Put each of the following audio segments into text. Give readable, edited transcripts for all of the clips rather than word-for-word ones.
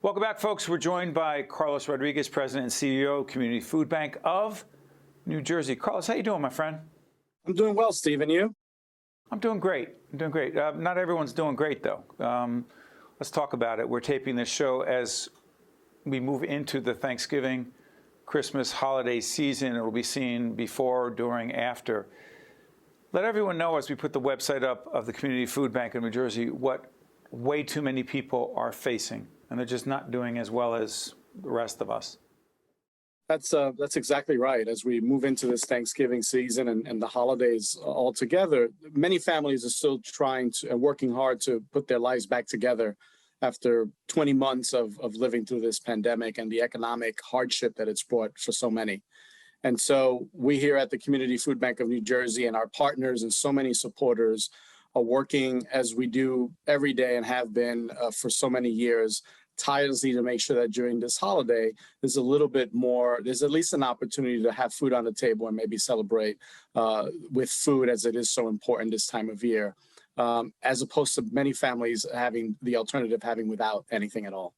Welcome back, folks. We're joined by Carlos Rodriguez, President and CEO, Community Food Bank of New Jersey. Carlos, how you doing, my friend? I'm doing well, Steve, and you? I'm doing great. Not everyone's doing great, though. Let's talk about it. We're taping this show as we move into the Thanksgiving, Christmas holiday season. It will be seen before, during, after. Let everyone know, as we put the website up of the Community Food Bank of New Jersey, what way too many people are facing, and they're just not doing as well as the rest of us. That's exactly right. As we move into this Thanksgiving season and the holidays all together, many families are still trying to and working hard to put their lives back together after 20 months of living through this pandemic and the economic hardship that it's brought for so many. And so we here at the Community Food Bank of New Jersey and our partners and so many supporters are working as we do every day and have been for so many years, tirelessly, to make sure that during this holiday, there's a little bit more, there's at least an opportunity to have food on the table and maybe celebrate with food, as it is so important this time of year, as opposed to many families having the alternative, having without anything at all.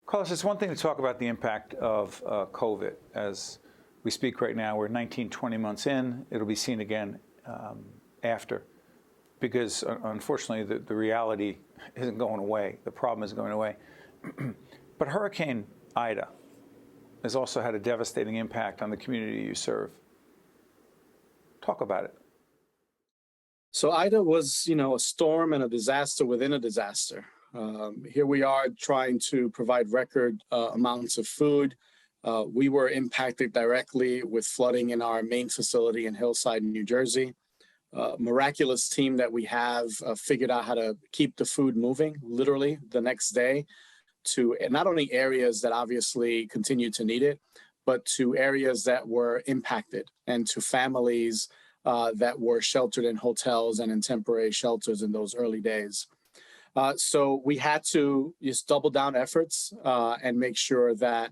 Carlos, it's one thing to talk about the impact of COVID. As we speak right now, we're 19, 20 months in. It'll be seen again after, because unfortunately the reality isn't going away. The problem isn't going away. But Hurricane Ida has also had a devastating impact on the community you serve. Talk about it. So Ida was, a storm and a disaster within a disaster. Here we are trying to provide record amounts of food. We were impacted directly with flooding in our main facility in Hillside, New Jersey. Miraculous team that we have figured out how to keep the food moving literally the next day to not only areas that obviously continue to need it, but to areas that were impacted and to families that were sheltered in hotels and in temporary shelters in those early days. So we had to just double down efforts and make sure that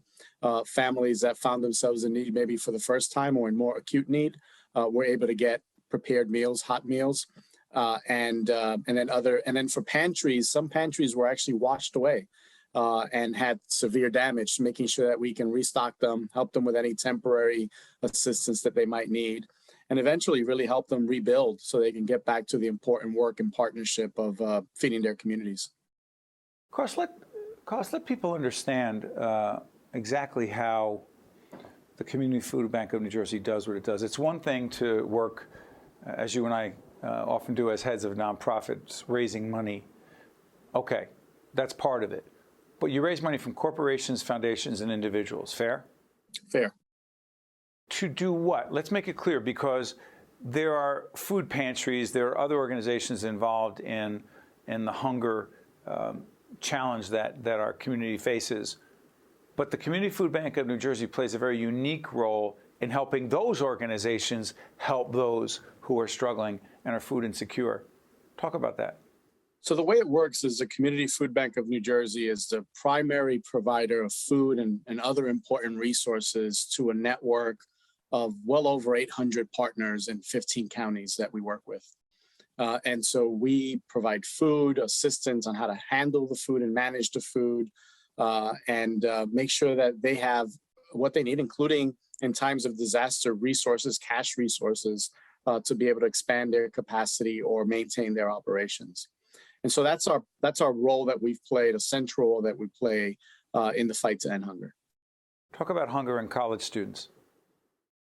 families that found themselves in need, maybe for the first time or in more acute need, were able to get prepared meals, hot meals, and then for pantries, some pantries were actually washed away and had severe damage, making sure that we can restock them, help them with any temporary assistance that they might need, and eventually really help them rebuild so they can get back to the important work and partnership of feeding their communities. Carlos, let people understand exactly how the Community Food Bank of New Jersey does what it does. It's one thing to work, as you and I often do as heads of nonprofits, raising money. Okay, that's part of it. But you raise money from corporations, foundations, and individuals. Fair? Fair. To do what? Let's make it clear, because there are food pantries, there are other organizations involved in the hunger challenge that our community faces. But the Community Food Bank of New Jersey plays a very unique role in helping those organizations help those who are struggling and are food insecure. Talk about that. So the way it works is the Community Food Bank of New Jersey is the primary provider of food and other important resources to a network of well over 800 partners in 15 counties that we work with. And so we provide food, assistance on how to handle the food and manage the food, and make sure that they have what they need, including in times of disaster, resources, cash resources, to be able to expand their capacity or maintain their operations. And so that's our role that we've played, a central role that we play in the fight to end hunger. Talk about hunger and college students.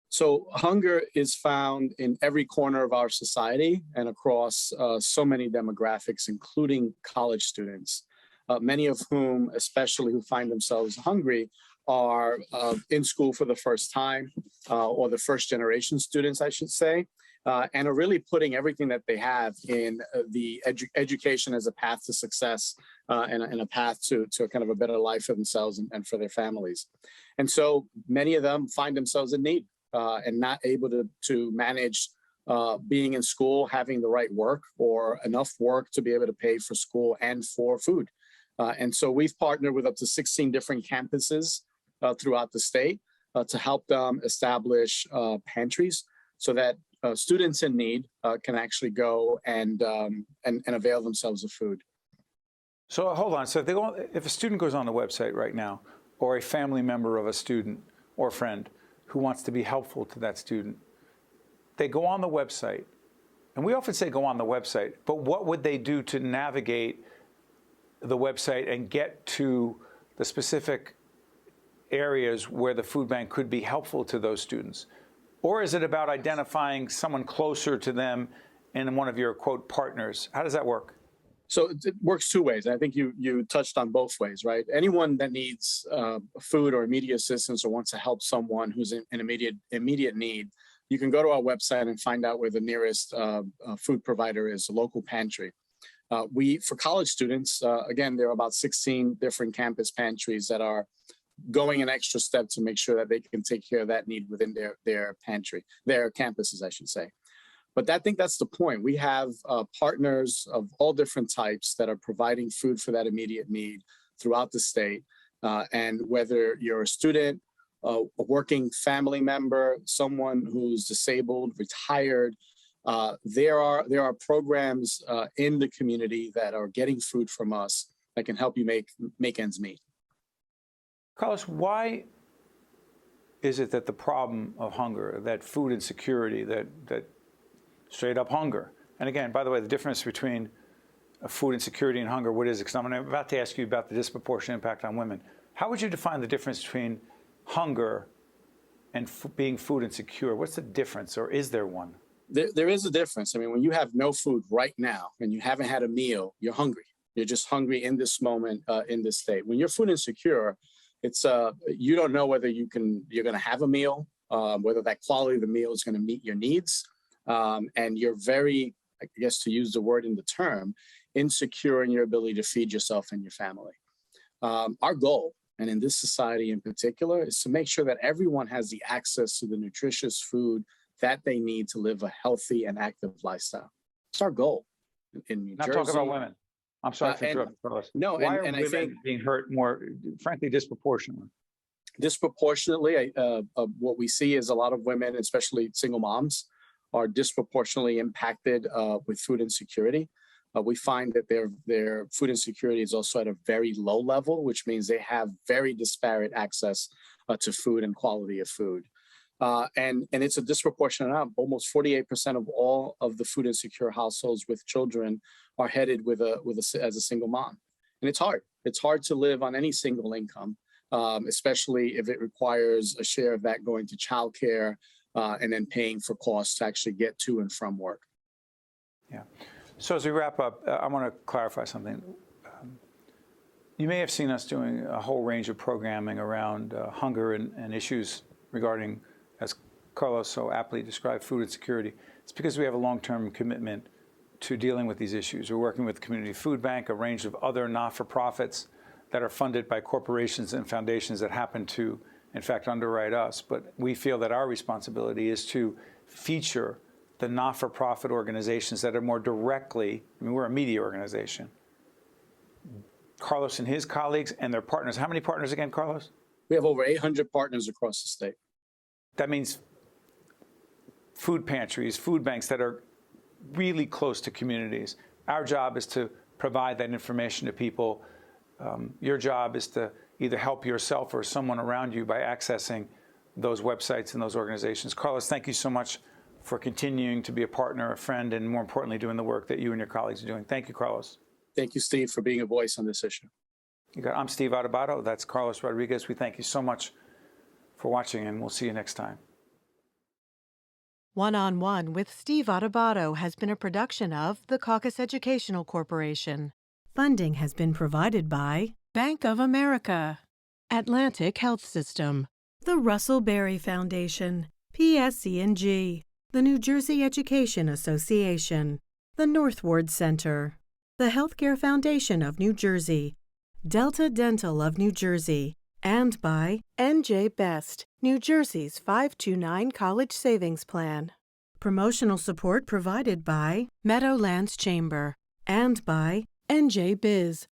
So hunger is found in every corner of our society and across so many demographics, including college students, many of whom, especially who find themselves hungry, are in school for the first time, or the first generation students, I should say, and are really putting everything that they have in the education as a path to success and a path to kind of a better life for themselves and for their families. And so many of them find themselves in need and not able to manage being in school, having the right work or enough work to be able to pay for school and for food. And so we've partnered with up to 16 different campuses throughout the state to help them establish pantries so that students in need can actually go and avail themselves of food. So hold on. So if a student goes on the website right now, or a family member of a student or friend who wants to be helpful to that student, they go on the website, and we often say go on the website, but what would they do to navigate the website and get to the specific areas where the food bank could be helpful to those students? Or is it about identifying someone closer to them and one of your, quote, partners? How does that work? So it works two ways. I think you touched on both ways, right? Anyone that needs food or immediate assistance or wants to help someone who's in immediate need, you can go to our website and find out where the nearest food provider is, a local pantry. For college students, again, there are about 16 different campus pantries that are going an extra step to make sure that they can take care of that need within their pantry, their campuses, I should say. But I think that's the point. We have partners of all different types that are providing food for that immediate need throughout the state. And whether you're a student, a working family member, someone who's disabled, retired, there are programs in the community that are getting food from us that can help you make ends meet. Carlos, why is it that the problem of hunger, that food insecurity, that straight up hunger, and again, by the way, the difference between food insecurity and hunger, what is it? Because I'm about to ask you about the disproportionate impact on women. How would you define the difference between hunger and being food insecure? What's the difference, or is there one? There is a difference. I mean, when you have no food right now and you haven't had a meal, you're hungry. You're just hungry in this moment, in this state. When you're food insecure, it's you don't know whether you're going to have a meal, whether that quality of the meal is going to meet your needs, and you're very, I guess, to use the word in the term, insecure in your ability to feed yourself and your family. Our goal, and in this society in particular, is to make sure that everyone has the access to the nutritious food that they need to live a healthy and active lifestyle. It's our goal in New Jersey. Not talking about women. I'm sorry for interrupting, Carlos. No, why are and women I think being hurt more, frankly, disproportionately? Disproportionately, what we see is a lot of women, especially single moms, are disproportionately impacted with food insecurity. We find that their food insecurity is also at a very low level, which means they have very disparate access to food and quality of food. And it's a disproportionate amount. Almost 48% of all of the food insecure households with children are headed as a single mom. And it's hard. It's hard to live on any single income, especially if it requires a share of that going to childcare and then paying for costs to actually get to and from work. Yeah. So as we wrap up, I want to clarify something. You may have seen us doing a whole range of programming around hunger and issues regarding, as Carlos so aptly described, food insecurity. It's because we have a long-term commitment to dealing with these issues. We're working with the Community Food Bank, a range of other not-for-profits that are funded by corporations and foundations that happen to, in fact, underwrite us. But we feel that our responsibility is to feature the not-for-profit organizations that are more directly, I mean, we're a media organization. Carlos and his colleagues and their partners. How many partners again, Carlos? We have over 800 partners across the state. That means food pantries, food banks that are really close to communities. Our job is to provide that information to people. Your job is to either help yourself or someone around you by accessing those websites and those organizations. Carlos, thank you so much for continuing to be a partner, a friend, and more importantly, doing the work that you and your colleagues are doing. Thank you, Carlos. Thank you, Steve, for being a voice on this issue. I'm Steve Adubato. That's Carlos Rodriguez. We thank you so much for watching, and we'll see you next time. One-on-One with Steve Adubato has been a production of the Caucus Educational Corporation. Funding has been provided by Bank of America, Atlantic Health System, the Russell Berry Foundation, PSC&G, the New Jersey Education Association, the Northward Center, the Healthcare Foundation of New Jersey, Delta Dental of New Jersey, and by NJ Best, New Jersey's 529 College Savings Plan. Promotional support provided by Meadowlands Chamber and by NJ Biz.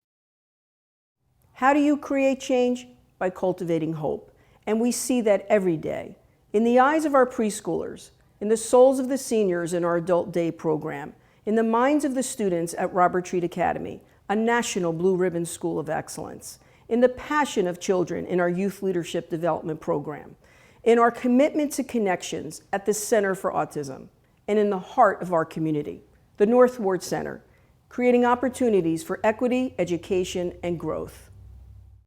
How do you create change? By cultivating hope. And we see that every day. In the eyes of our preschoolers, in the souls of the seniors in our Adult Day program, in the minds of the students at Robert Treat Academy, a national Blue Ribbon School of Excellence, in the passion of children in our Youth Leadership Development Program, in our commitment to connections at the Center for Autism, and in the heart of our community, the North Ward Center, creating opportunities for equity, education, and growth.